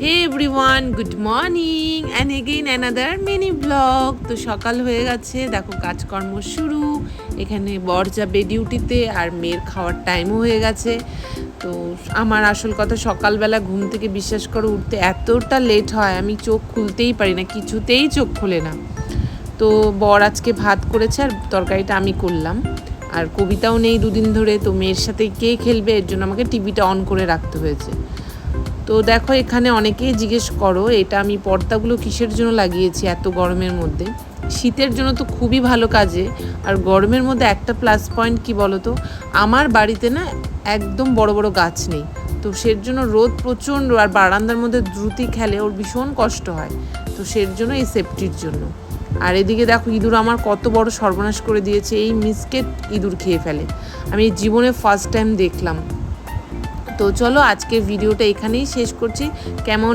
Hey everyone, good morning and again another mini blog. তো সকাল হয়ে গেছে, দেখো কাজকর্ম শুরু। এখানে বর যাবে ডিউটিতে আর মেয়ের খাওয়ার টাইমও হয়ে গেছে। তো আমার আসল কথা, সকালবেলা ঘুম থেকে বিশ্বাস করো উঠতে এতটা লেট হয়, আমি চোখ খুলতেই পারি না, কিছুতেই চোখ খোলে না। তো বর আজকে ভাত করেছে আর তরকারিটা আমি করলাম। আর কবিতাও নেই দুদিন ধরে, তো মেয়ের সাথে কে খেলবে, এর জন্য আমাকে টিভিটা অন করে রাখতে হয়েছে। তো দেখো এখানে অনেকেই জিজ্ঞেস করো এটা আমি পর্দাগুলো কিসের জন্য লাগিয়েছি এত গরমের মধ্যে। শীতের জন্য তো খুবই ভালো কাজে, আর গরমের মধ্যে একটা প্লাস পয়েন্ট কি বলো তো, আমার বাড়িতে না একদম বড় বড় গাছ নেই। তো সের জন্য রোদ প্রচণ্ড, আর বারান্দার মধ্যে দ্রুতি খেলে ওর ভীষণ কষ্ট হয়। তো সের জন্য এই সেফটির জন্য। আর এদিকে দেখো ইঁদুর আমার কত বড় সর্বনাশ করে দিয়েছে, এই মিসকেট ইঁদুর খেয়ে ফেলে। আমি জীবনে ফার্স্ট টাইম দেখলাম। তো চলো আজকের ভিডিওটা এখানেই শেষ করছি। কেমন